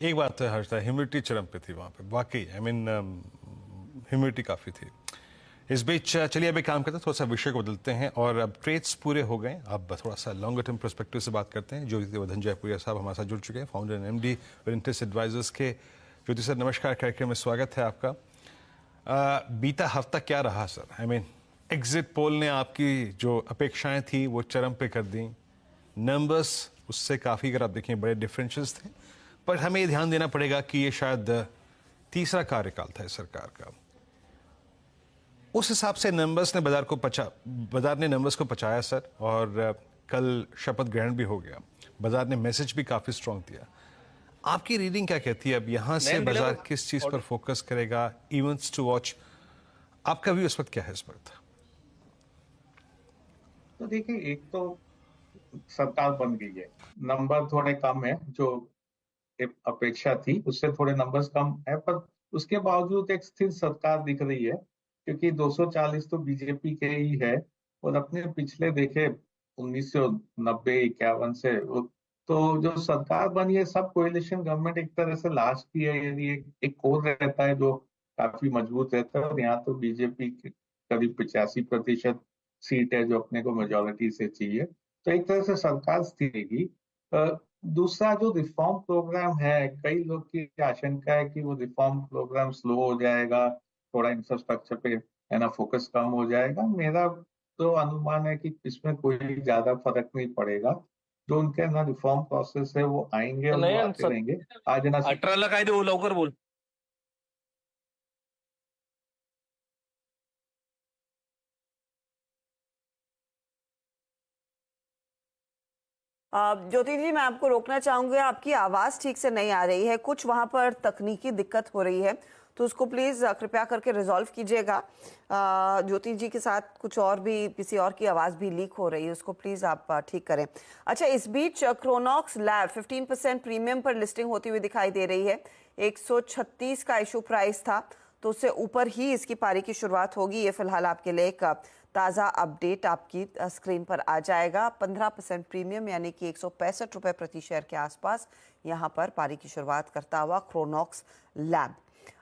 एक बात है हर्षदा, ह्यूमिडिटी चरम पे थी वहाँ पे, वाकई आई मीन ह्यूमिडिटी काफ़ी थी। इस बीच चलिए अभी काम करते हैं, थोड़ा सा विषय को बदलते हैं और अब ट्रेड्स पूरे हो गए। अब थोड़ा सा लॉन्गर टर्म पर्सपेक्टिव से बात करते हैं। ज्योति वर्धन जयपुरिया साहब हमारे साथ जुड़ चुके हैं, founder and MD Vintage Advisors के। ज्योति सर नमस्कार, कार्यक्रम में स्वागत है आपका। बीता हफ्ता क्या रहा sir? I mean exit poll ने आपकी जो अपेक्षाएं थी वो चरम पे कर दी, नंबर्स उससे काफ़ी, अगर आप देखें, बड़े डिफरेंसेस थे। पर हमें ये ध्यान देना पड़ेगा कि ये शायद तीसरा कार्यकाल था इस सरकार का। उस हिसाब से नंबर्स ने बाजार ने नंबर्स को पचाया सर, और कल शपथ ग्रहण भी हो गया। बाजार ने मैसेज भी काफ़ी स्ट्रांग दिया। आपकी रीडिंग क्या कहती है? अब यहाँ से बाजार किस चीज़ पर फोकस करेगा? इवेंट्स टू वॉच, आपका भी उस वक्त क्या है इस वक्त? तो देखिए, एक तो सरकार बन गई है, नंबर थोड़े कम है, जो अपेक्षा थी उससे थोड़े नंबर्स कम है, पर उसके बावजूद एक स्थिर सरकार दिख रही है, क्योंकि 240 तो बीजेपी के ही है। और अपने पिछले देखे 1990-91 से तो जो सरकार बनी है, सब कोएलिशन गवर्नमेंट एक तरह से लास्ट की है, यानी एक कोर रहता है जो काफी मजबूत रहता है। और यहाँ तो बीजेपी करीब 85% सीट है जो अपने को मेजोरिटी से चाहिए, तो एक तरह से सरकार स्थिर रहेगी। दूसरा जो रिफॉर्म प्रोग्राम है, कई लोग की आशंका है कि वो रिफॉर्म प्रोग्राम स्लो हो जाएगा, थोड़ा इंफ्रास्ट्रक्चर पे है ना फोकस कम हो जाएगा। मेरा तो अनुमान है कि इसमें कोई ज्यादा फर्क नहीं पड़ेगा। जो उनके ना रिफॉर्म प्रोसेस है वो आएंगे और वो आते रहेंगे। आज ना 18 काय देऊ, लवकर बोल। ज्योति जी, मैं आपको रोकना चाहूंगी, आपकी आवाज ठीक से नहीं आ रही है, कुछ वहां पर तकनीकी दिक्कत हो रही है, तो उसको प्लीज कृपया करके रिजॉल्व कीजिएगा। ज्योति जी के साथ कुछ और भी, किसी और की आवाज भी लीक हो रही है, उसको प्लीज आप ठीक करें। अच्छा, इस बीच क्रोनॉक्स लैब 15% प्रीमियम पर लिस्टिंग होती हुई दिखाई दे रही है। 136 का इशू प्राइस था, तो उससे ऊपर ही इसकी पारी की शुरुआत होगी। ये फिलहाल आपके लिए एक ताज़ा अपडेट आपकी स्क्रीन पर आ जाएगा। 15% प्रीमियम यानी कि 165 रुपये प्रति शेयर के आसपास यहाँ पर पारी की शुरुआत करता हुआ क्रोनॉक्स लैब।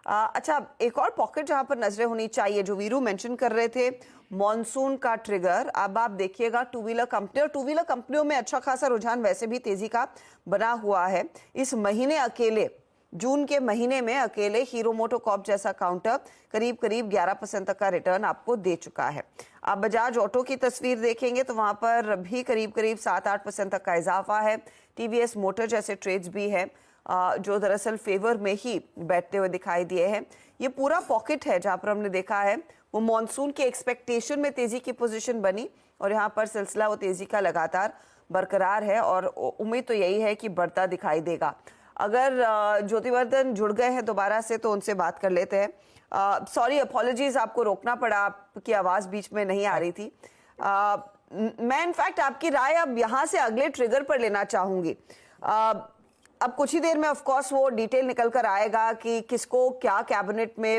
अच्छा, एक और पॉकेट जहाँ पर नजरें होनी चाहिए, जो वीरू मेंशन कर रहे थे, मॉनसून का ट्रिगर। अब आप देखिएगा टू व्हीलर कंपनियों में अच्छा खासा रुझान वैसे भी तेजी का बना हुआ है। इस महीने अकेले, जून के महीने में अकेले हीरो मोटोकॉर्प जैसा काउंटर करीब 11% तक का रिटर्न आपको दे चुका है। आप बजाज ऑटो की तस्वीर देखेंगे तो वहां पर भी करीब 7-8% तक का इजाफा है। टीवीएस मोटर जैसे ट्रेड्स भी है जो दरअसल फेवर में ही बैठते हुए दिखाई दिए हैं। ये पूरा पॉकेट है जहां पर हमने देखा है वो मॉनसून के एक्सपेक्टेशन में तेजी की पोजीशन बनी, और यहाँ पर सिलसिला वो तेजी का लगातार बरकरार है और उम्मीद तो यही है कि बढ़ता दिखाई देगा। अगर ज्योतिवर्धन जुड़ गए हैं दोबारा से तो उनसे बात कर लेते हैं। सॉरी, अपॉलॉजीज, आपको रोकना पड़ा, आपकी आवाज बीच में नहीं आ रही थी। मैं इनफैक्ट आपकी राय अब यहाँ से अगले ट्रिगर पर लेना चाहूंगी। अब कुछ ही देर में ऑफ कोर्स वो डिटेल निकल कर आएगा कि किसको क्या कैबिनेट में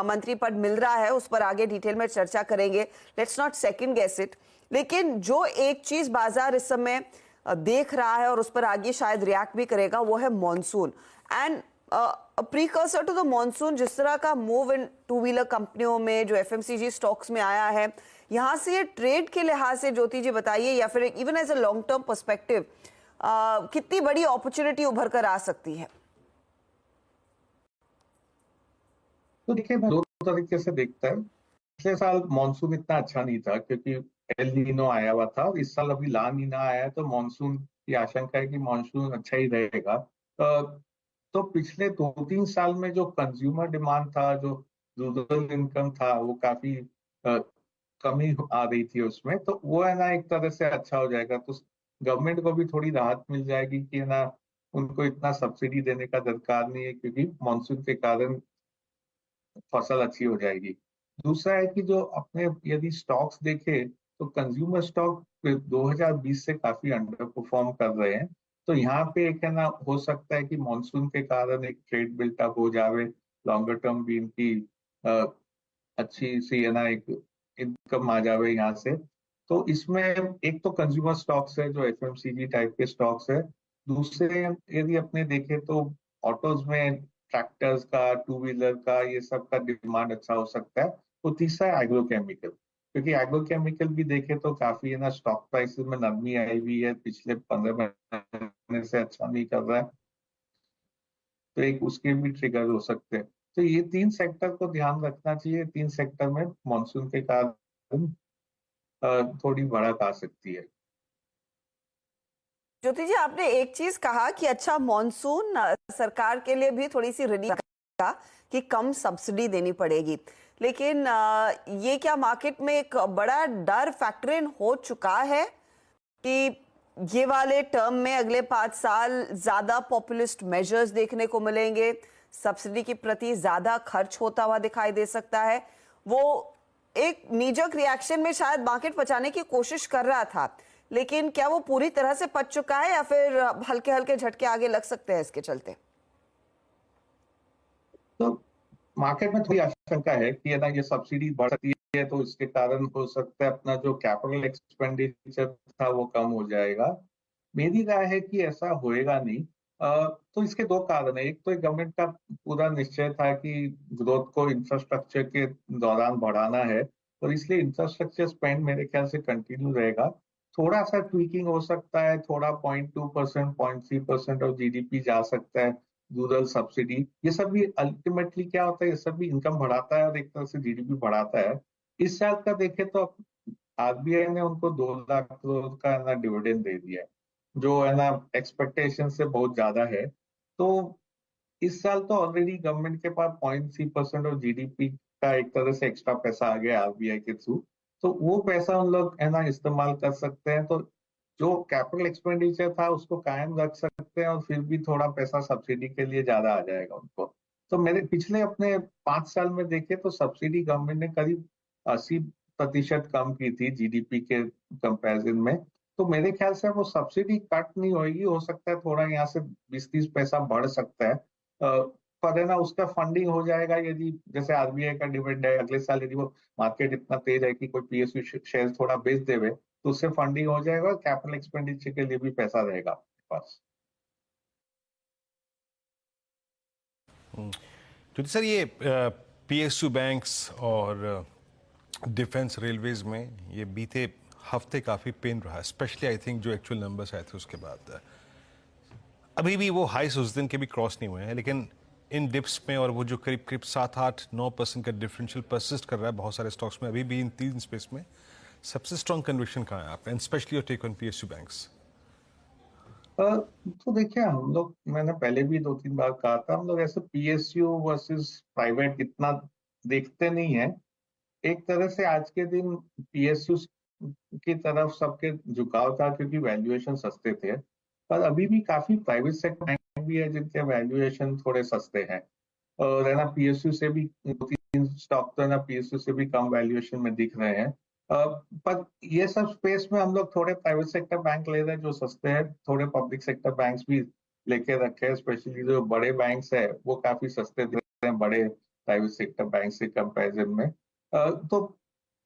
मंत्री पद मिल रहा है, उस पर आगे डिटेल में चर्चा करेंगे। Let's not second guess it. लेकिन जो एक चीज बाजार इस समय देख रहा है और उस पर आगे शायद रिएक्ट भी करेगा, वो है monsoon and precursor to the monsoon. जिस तरह का मूव इन टू व्हीलर कंपनियों में जो एफएमसीजी स्टॉक्स में आया है, यहां से ये ट्रेड के लिहाज से ज्योति जी बताइए, या फिर even as a long term perspective कितनी बड़ी अपॉर्चुनिटी उभर कर आ सकती है? तो देखिए, मैं दो तरीके से देखता है। पिछले साल मॉनसून इतना अच्छा नहीं था क्योंकि एल नीनो आया हुआ था, और इस साल अभी ला नीना आया है, तो मॉनसून की आशंका है कि मॉनसून अच्छा ही रहेगा। तो पिछले 2-3 साल में जो कंज्यूमर डिमांड था, जो रूरल इनकम था, वो काफी कमी आ रही थी उसमें, तो वो है ना एक तरह से अच्छा हो जाएगा। तो गवर्नमेंट को भी थोड़ी राहत मिल जाएगी कि है ना उनको इतना सब्सिडी देने का दरकार नहीं है, क्योंकि मानसून के कारण फसल अच्छी हो जाएगी। दूसरा है कि जो अपने यदि स्टॉक्स देखे तो कंज्यूमर स्टॉक 2020 से काफी अंडर परफॉर्म कर रहे हैं। तो यहाँ पे एक है ना हो सकता है कि मॉनसून के कारण एक ट्रेड बिल्टअप हो जावे, लॉन्गर टर्म भी इनकी अच्छी सी है ना एक इनकम आ जावे यहाँ से। तो इसमें एक तो कंज्यूमर स्टॉक्स है जो एफएमसीजी टाइप के स्टॉक्स है, दूसरे यदि अपने देखें तो ऑटोज में ट्रैक्टर्स का, टू व्हीलर का, ये सब का डिमांड अच्छा हो सकता है। तो तीसरा है एग्रोकेमिकल, क्योंकि एग्रोकेमिकल भी देखें तो काफी है ना, स्टॉक प्राइसेस में नरमी आई हुई है, पिछले 15 महीने से अच्छा नहीं कर रहा है, तो एक उसके भी ट्रिगर हो सकते हैं। तो ये तीन सेक्टर को ध्यान रखना चाहिए। तीन सेक्टर में मानसून के कारण थोड़ी बढ़त आ सकती है। ज्योति जी, आपने एक चीज कहा कि अच्छा मॉनसून सरकार के लिए भी थोड़ी सी रिलीफ का कि कम सब्सिडी देनी पड़ेगी, लेकिन ये क्या मार्केट में एक बड़ा डर फैक्टर इन हो चुका है कि ये वाले टर्म में अगले 5 साल ज्यादा पॉपुलिस्ट मेजर्स देखने को मिलेंगे, सब्सिडी के प्रति ज्यादा खर्च होता हुआ दिखाई दे सकता है? वो एक नीजक रिएक्शन में शायद मार्केट बचाने की कोशिश कर रहा था, लेकिन क्या वो पूरी तरह से पच चुका है या फिर हल्के हल्के झटके आगे लग सकते हैं इसके चलते? तो मार्केट में थोड़ी आशंका है कि है ना, ये सब्सिडी बढ़ सकती है, तो इसके कारण हो सकता है अपना जो कैपिटल एक्सपेंडिचर था वो कम हो जाएगा। मेरी राय है कि ऐसा होएगा नहीं। तो इसके दो कारण है। एक तो गवर्नमेंट का पूरा निश्चय था कि ग्रोथ को इंफ्रास्ट्रक्चर के दौरान बढ़ाना है, और इसलिए इंफ्रास्ट्रक्चर स्पेंड मेरे ख्याल से कंटिन्यू रहेगा। थोड़ा सा ट्वीकिंग हो सकता है, थोड़ा 0.2%, 0.3% ऑफ जीडीपी जा सकता है रूरल सब्सिडी। ये सब भी अल्टीमेटली क्या होता है, ये सब भी इनकम बढ़ाता है और एक तरह से जीडीपी बढ़ाता है। इस साल का देखें तो आरबीआई ने उनको 2 लाख करोड़ का ना डिविडेंड दे दिया है, जो है ना एक्सपेक्टेशन से बहुत ज्यादा है। तो इस साल तो ऑलरेडी गवर्नमेंट के पास 0.3% ऑफ जीडीपी का एक तरह से एक्स्ट्रा पैसा आ गया आरबीआई के थ्रू। तो वो पैसा उन लोग है ना इस्तेमाल कर सकते हैं। तो जो कैपिटल एक्सपेंडिचर था उसको कायम रख सकते हैं, और फिर भी थोड़ा पैसा सब्सिडी के लिए ज्यादा आ जाएगा उनको। तो मेरे पिछले अपने 5 साल में देखे तो सब्सिडी गवर्नमेंट ने करीब 80% कम की थी जीडीपी के कंपैरिजन में। तो मेरे ख्याल से वो सब्सिडी कट नहीं होगी, हो सकता है थोड़ा यहाँ से 20-30 पैसा बढ़ सकता है। पर है ना उसका फंडिंग हो जाएगा, यदि जैसे आरबीआई का डिविडेंड है, अगले साल यदि वो मार्केट इतना तेज है कि कोई पीएसयू शेयर थोड़ा बेच देवे, तो उससे फंडिंग हो जाएगा और कैपिटल एक्सपेंडिचर के लिए भी पैसा रहेगा आपके पास। तो सर ये पीएसयू बैंक्स और डिफेंस रेलवेज में ये बीते हफ्ते काफ़ी पेन रहा, स्पेशली आई थिंक जो एक्चुअल नंबर्स आए थे उसके बाद। अभी भी वो हाइस उस दिन के भी क्रॉस नहीं हुए हैं, लेकिन इन डिप्स में और वो जो करीब करीब 7-8-9% का डिफरेंशियल परसिस्ट कर रहा है बहुत सारे स्टॉक्स में, अभी भी इन तीन स्पेस में सबसे स्ट्रॉन्ग कन्विक्शन कहाँ है आप, and specially your take on PSU banks? तो देखिए हम लोग, मैंने पहले भी 2-3 बार कहा था, हम लोग ऐसे पीएसयू वर्सेस प्राइवेट इतना देखते नहीं है। एक तरह से आज के दिन पीएसयू की तरफ सबके झुकाव था क्योंकि वैल्यूएशन सस्ते थे। पर अभी भी काफी प्राइवेट सेक्टर बैंक भी है जिनके वैल्यूएशन थोड़े सस्ते हैं, और है ना पीएसयू से भी 2-3 स्टॉक तो है ना पीएसयू से भी कम वैल्यूएशन में दिख रहे हैं। पर ये सब स्पेस में हम लोग थोड़े प्राइवेट सेक्टर बैंक ले रहे हैं जो सस्ते हैं, थोड़े पब्लिक सेक्टर बैंक्स भी लेके रखे हैं। स्पेशली जो बड़े बैंक्स है वो काफी सस्ते दे रहे हैं बड़े प्राइवेट सेक्टर बैंक से कंपैरिजन में। तो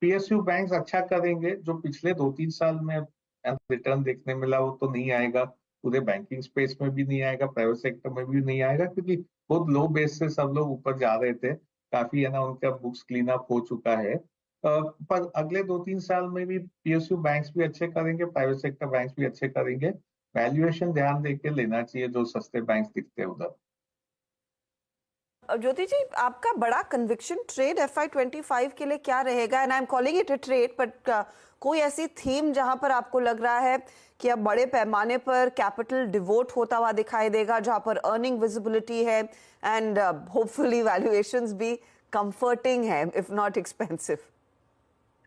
पीएसयू बैंक्स अच्छा करेंगे। जो पिछले 2-3 साल में रिटर्न देखने मिला वो तो नहीं आएगा, पूरे बैंकिंग स्पेस में भी नहीं आएगा, प्राइवेट सेक्टर में भी नहीं आएगा, क्योंकि बहुत लो बेस से सब लोग ऊपर जा रहे थे। काफी है ना उनका बुक्स क्लीन अप हो चुका है। पर अगले 2-3 साल में भी पीएसयू बैंक्स भी अच्छे करेंगे, प्राइवेट सेक्टर बैंक्स भी अच्छे करेंगे। वैल्यूएशन ध्यान देके लेना चाहिए जो सस्ते बैंक्स दिखते हैं उधर। ज्योति जी, आपका बड़ा कन्विक्शन ट्रेड FY25 के लिए क्या रहेगा? And I am calling it a trade, but कोई ऐसी थीम जहां पर आपको लग रहा है कि अब बड़े पैमाने पर कैपिटल डिवोट होता हुआ दिखाई देगा, जहां पर अर्निंग विजिबिलिटी है एंड होपफुली वैल्यूएशंस भी कंफर्टिंग है इफ नॉट एक्सपेंसिव?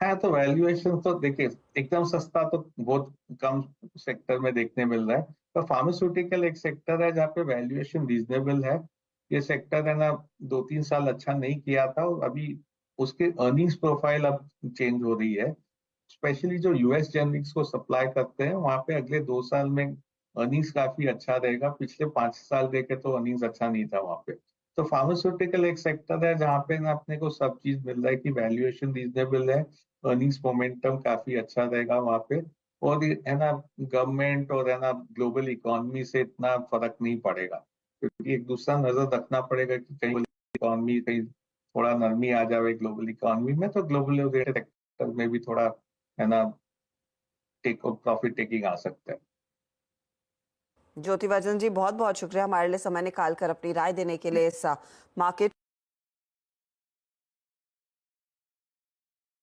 हाँ, तो वैल्यूएशन तो देखिए एकदम सस्ता तो बहुत कम सेक्टर में देखने मिल रहा है। तो फार्मास्यूटिकल एक सेक्टर है जहाँ पे वैल्यूएशन रीजनेबल है। ये सेक्टर है ना 2-3 साल अच्छा नहीं किया था, और अभी उसके अर्निंग्स प्रोफाइल अब चेंज हो रही है। स्पेशली जो यूएस जेनरिक्स को सप्लाई करते हैं वहां पे अगले 2 साल में अर्निंग्स काफी अच्छा रहेगा। पिछले 5 साल देखे तो अर्निंग्स अच्छा नहीं था वहां पे। तो फार्मास्यूटिकल एक सेक्टर है जहाँ पे ना अपने को सब चीज मिल रहा है कि वैल्यूएशन रीजनेबल है, अर्निंग्स मोमेंटम काफी अच्छा रहेगा वहां पे। और है ना गवर्नमेंट और है ना ग्लोबल इकोनॉमी से इतना फर्क नहीं पड़ेगा, क्योंकि एक दूसरा नजर रखना पड़ेगा कि कहीं इकोनॉमी कहीं थोड़ा नरमी आ जाए ग्लोबल इकोनॉमी में, तो ग्लोबल सेक्टर में भी थोड़ा है ना प्रॉफिट टेकिंग आ सकता है। ज्योतिवर्धन जी, बहुत बहुत शुक्रिया हमारे लिए समय निकाल कर अपनी राय देने के लिए इस मार्केट